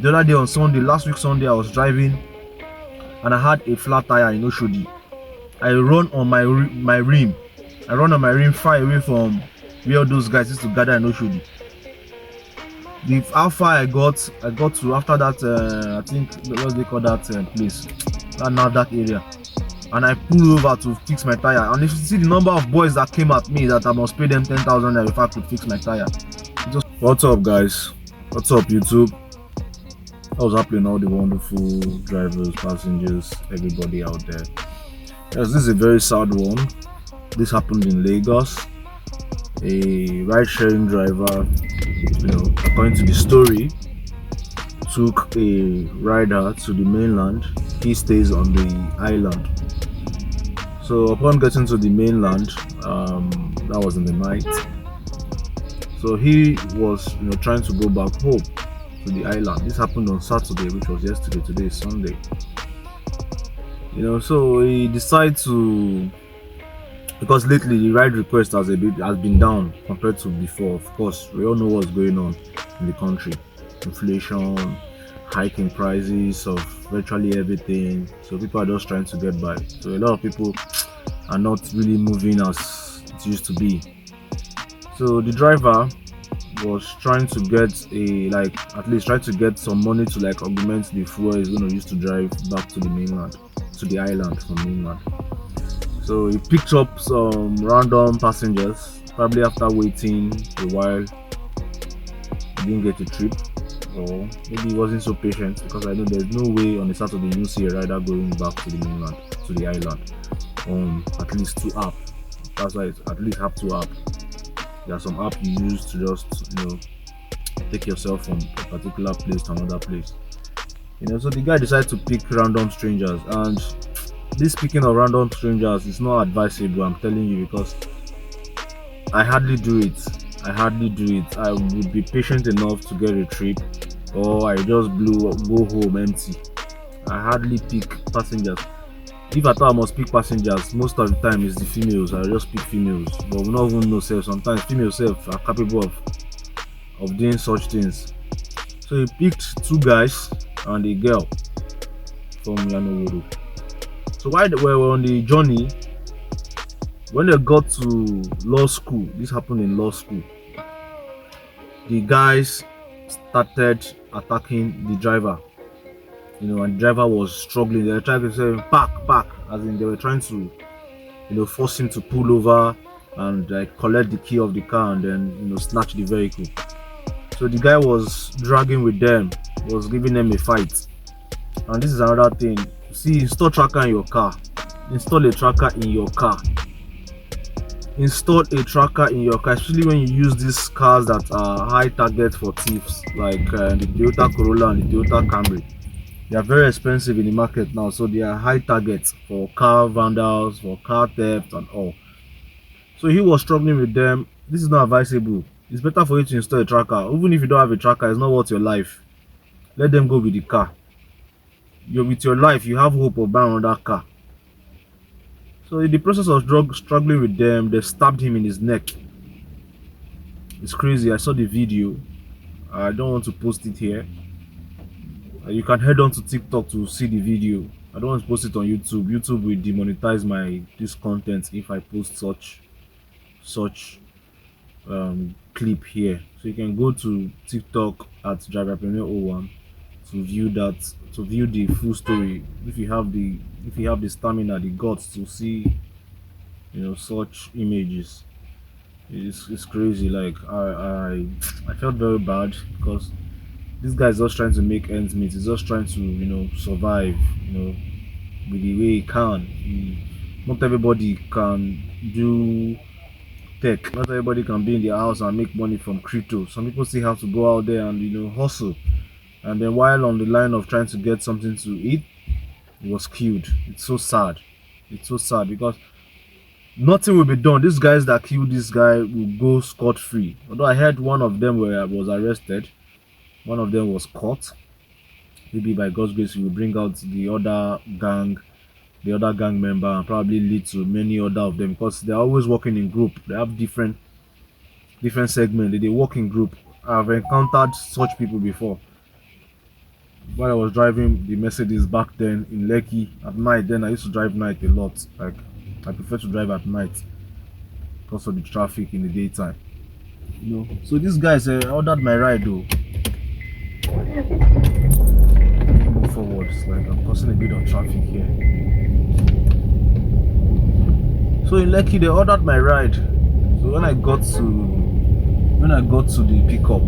The other day on Sunday, last week Sunday, I was driving and I had a flat tire in Oshodi. I run on my rim. I run on my rim far away from where all those guys used to gather in Oshodi. How far I got to after that, I think, what they call that place, that NAFDAC area. And I pulled over to fix my tire. And if you see the number of boys that came at me, that I must pay them 10,000 naira if I could fix my tire. What's up, guys? What's up, YouTube? I was happening, all the wonderful drivers, passengers, everybody out there. Yes, this is a very sad one. This happened in Lagos. A ride-sharing driver, according to the story, took a rider to the mainland. He stays on the island. So upon getting to the mainland, that was in the night. So he was, trying to go back home to the island. This happened on Saturday, which was yesterday. Today is Sunday. So he decided to, because lately the ride request has been down compared to before. Of course, we all know what's going on in the country: inflation, hiking prices of virtually everything. So people are just trying to get by. So a lot of people are not really moving as it used to be. So the driver was trying to get at least try to get some money to augment the fuel he's going to use to drive back to the mainland, to the island from mainland. So he picked up some random passengers. Probably after waiting a while, he didn't get a trip, or maybe he wasn't so patient, because I know there's no way on a Saturday you see a rider going back to the mainland, to the island, on at least 2 apps. That's why it's at least have 2 apps. There are some apps you use to just take yourself from a particular place to another place. So the guy decided to pick random strangers, and this picking of random strangers is not advisable, I'm telling you, because I hardly do it. I would be patient enough to get a trip, or I just go home empty. I hardly pick passengers. If I thought I must pick passengers, most of the time it's the females. I just pick females, but we don't even know self. Sometimes females self are capable of doing such things. So he picked 2 guys and a girl from Yanoworo. So while they were on the journey, when they got to law school, this happened in law school, the guys started attacking the driver. And the driver was struggling. They were trying to say park, as in they were trying to force him to pull over and collect the key of the car and then snatch the vehicle. So the guy was dragging with them, was giving them a fight. And this is another thing. See, install tracker in your car. Install a tracker in your car. Install a tracker in your car, especially when you use these cars that are high target for thieves, like the Toyota Corolla and the Toyota Camry. They are very expensive in the market now, so they are high targets for car vandals, for car theft and all. So he was struggling with them. This is not advisable. It's better for you to install a tracker. Even if you don't have a tracker, it's not worth your life. Let them go with the car. With your life, you have hope of buying another car. So in the process of struggling with them, they stabbed him in his neck. It's crazy. I saw the video. I don't want to post it here. You can head on to TikTok to see the video. I don't want to post it on YouTube. YouTube will demonetize this content if I post such clip here. So you can go to TikTok at driverpreneur01 to view the full story. If you have the stamina, the guts to see such images. It's crazy. I felt very bad, because this guy is just trying to make ends meet. He's just trying to survive with the way he can. Not everybody can do tech. Not everybody can be in the house and make money from crypto. Some people still have to go out there and hustle. And then while on the line of trying to get something to eat, he was killed. It's so sad. Because nothing will be done. These guys that killed this guy will go scot-free. Although I heard one of them was arrested. One of them was caught. Maybe by God's grace, he will bring out the other gang member, and probably lead to many other of them, because they're always working in group. They have different segments. They work in group. I've encountered such people before. while I was driving the Mercedes back then in Lekki at night. Then I used to drive night a lot. Like I prefer to drive at night because of the traffic in the daytime. So these guys ordered my ride though. Move forward. It's like I'm causing a bit of traffic here. So in Lekki they ordered my ride. So when I got to the pickup,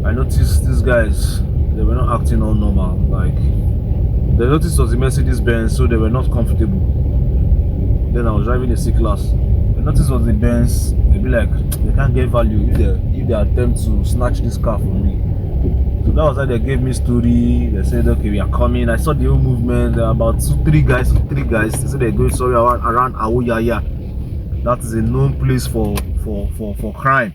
I noticed these guys, they were not acting all normal. Like they noticed it was a Mercedes Benz, so they were not comfortable. Then I was driving a C class. They noticed it was the Benz. They be like, they can't get value if they attempt to snatch this car from me. So that was how they gave me story. They said, okay, we are coming. I saw the whole movement. There are about three guys. They said they're going sorry around Awoyaya. That is a known place for crime.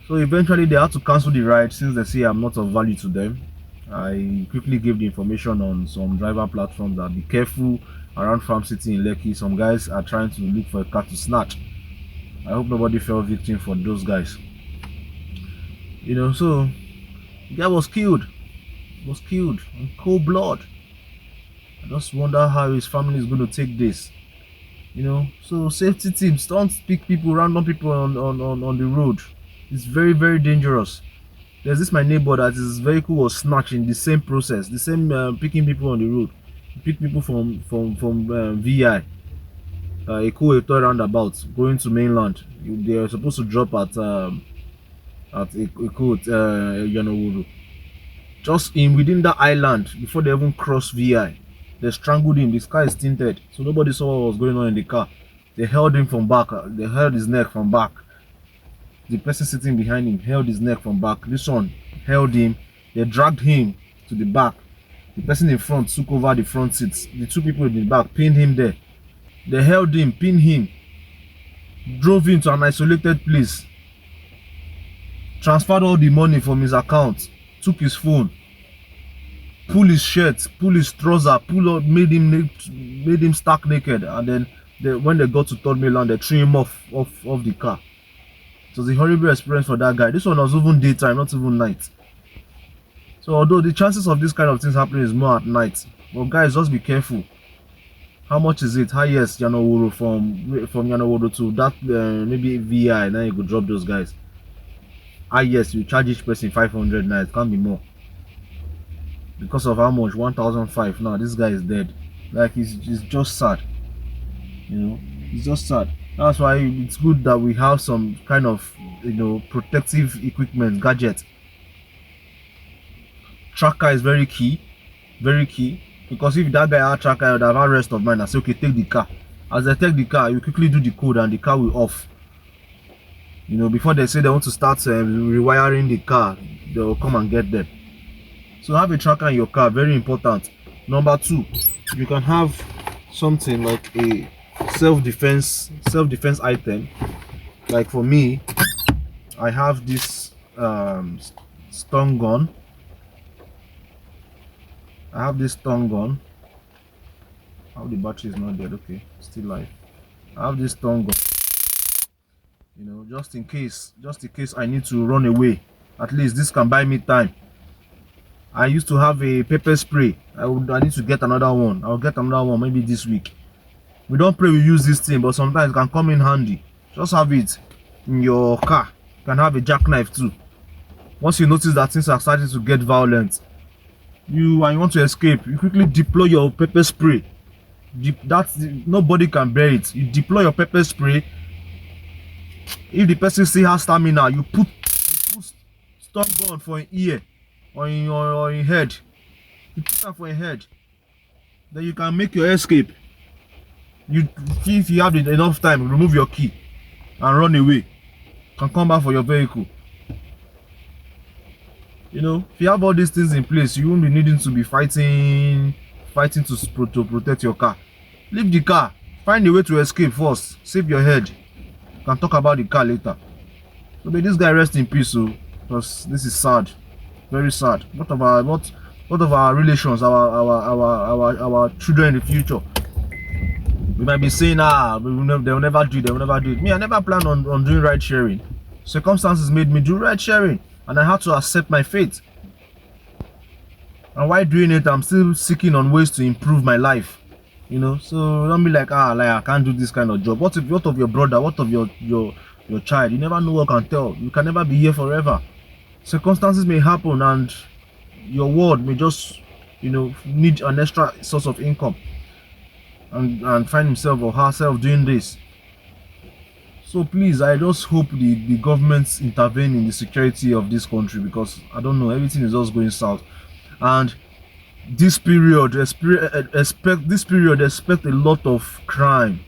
So eventually they had to cancel the ride since they say I'm not of value to them. I quickly gave the information on some driver platforms that be careful around Farm City in Lekki. Some guys are trying to look for a car to snatch. I hope nobody fell victim for those guys. So the guy was killed. In cold blood. I just wonder how his family is going to take this. So safety tips: don't pick random people on the road. It's very, very dangerous. There's this my neighbor that his vehicle was snatched in the same process, the same picking people on the road. Pick people from VI, Eko roundabout, going to mainland. They are supposed to drop at Eko Yanowuru. Just within that island, before they even cross VI, they strangled him. This car is tinted, so nobody saw what was going on in the car. They held him from back. They held his neck from back. The person sitting behind him held his neck from back. This one held him. They dragged him to the back. The person in front took over the front seats. The two people in the back pinned him there. They held him, pinned him, drove him to an isolated place, transferred all the money from his account, took his phone, pulled his shirt, pulled his trouser, made him stark naked, and then when they got to third mainland, they threw him off the car. It was a horrible experience for that guy. This one was even daytime, not even night. So although the chances of this kind of things happening is more at night, but guys, just be careful. How much is it? Highest Yanoworo from Yanoworo to that maybe VI, then you could drop those guys. Highest you charge each person 500 now. It can't be more. Because of how much? 1,005. Now this guy is dead. Like it's just sad. It's just sad. That's why it's good that we have some kind of protective equipment, gadget. Tracker is very key, because if that guy had tracker, I would have had rest of mind. I say, okay, take the car. As they take the car, you quickly do the code and the car will off. Before they say they want to start rewiring the car, they will come and get them. So have a tracker in your car, very important. Number 2, you can have something like a self-defense item. Like for me, I have this stun gun. How the battery is not dead. Okay, still live. I have this stun gun, just in case I need to run away. At least this can buy me time. I used to have a pepper spray. I need to get another one. I'll get another one maybe this week. We don't pray we use this thing, but sometimes it can come in handy. Just have it in your car. You can have a jackknife too. Once you notice that things are starting to get violent, and you want to escape, you quickly deploy your pepper spray. Nobody can bear it. You deploy your pepper spray. If the person still has stamina, you put stun gun for an ear or in your head. You put that for your head. Then you can make your escape. If you have enough time, remove your key and run away. You can come back for your vehicle. If you have all these things in place, you won't be needing to be fighting to protect your car. Leave the car. Find a way to escape first. Save your head. You can talk about the car later. So may this guy rest in peace, because this is sad, very sad. What of our relations, our children in the future? We might be saying, they'll never do it. Me, I never planned on doing ride sharing. Circumstances made me do ride sharing, and I had to accept my fate. And while doing it, I'm still seeking on ways to improve my life. So don't be like, like I can't do this kind of job. What of your brother? What of your child? You never know what can tell. You can never be here forever. Circumstances may happen, and your world may just need an extra source of income, and find himself or herself doing this. So please, I just hope the governments intervene in the security of this country, because I don't know, everything is just going south. And this period, expect a lot of crime.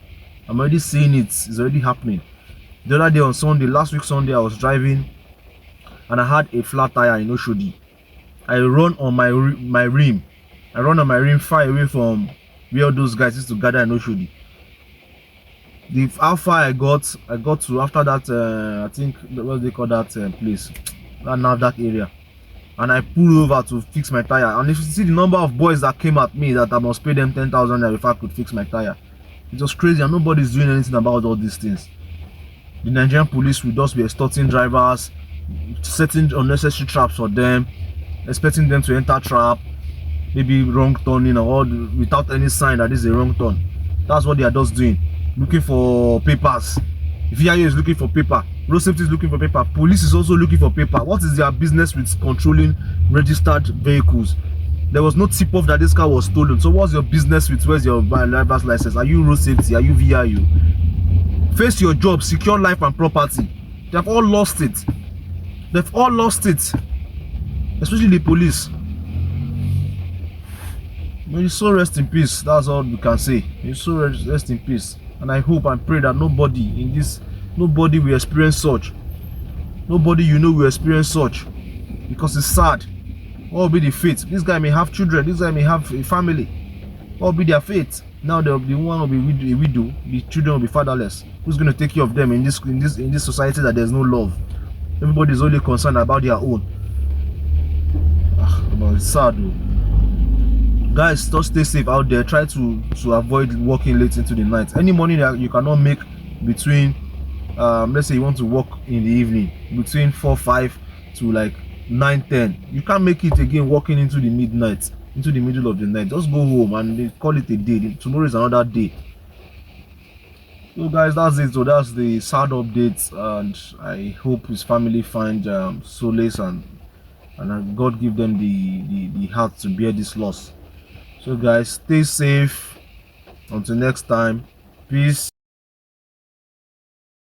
I'm already seeing it. It's already happening. The other day on Sunday, last week Sunday, I was driving and I had a flat tire in Oshodi. I run on my rim. I run on my rim far away from where those guys used to gather in Oshodi. How far I got to after that, I think, what they call that place, that NAVDAC area, and I pulled over to fix my tire. And if you see the number of boys that came at me that I must pay them 10,000 naira if I could fix my tire, it was crazy, and nobody's doing anything about all these things. The Nigerian police will just be extorting drivers, setting unnecessary traps for them, expecting them to enter trap, maybe wrong turning or without any sign that this is a wrong turn. That's what they are just doing, looking for papers. If VIA is looking for paper, road safety is looking for paper, police is also looking for paper. What is their business with controlling registered vehicles? There was no tip-off that this car was stolen. So what's your business with where's your driver's license? Are you road safety? Are you VIU? Face your job, secure life and property. They have all lost it. They've all lost it. Especially the police. May you so rest in peace. That's all we can say. May you so rest in peace. And I hope and pray that nobody will experience such. Nobody will experience such. Because it's sad. What will be the fate? This guy may have children. This guy may have a family. What will be their fate? Now the one will be a widow. The children will be fatherless. Who's going to take care of them in this society that there's no love? Everybody is only concerned about their own. But it's sad though. Guys, just stay safe out there. Try to avoid working late into the night. Any money that you cannot make between let's say you want to work in the evening between 4-5 to like 9-10, you can't make it again working into the midnight, into the middle of the night. Just go home and call it a day. Tomorrow is another day. So guys, that's it. So that's the sad update, and I hope his family find solace and God give them the heart to bear this loss. So guys, stay safe. Until next time, peace.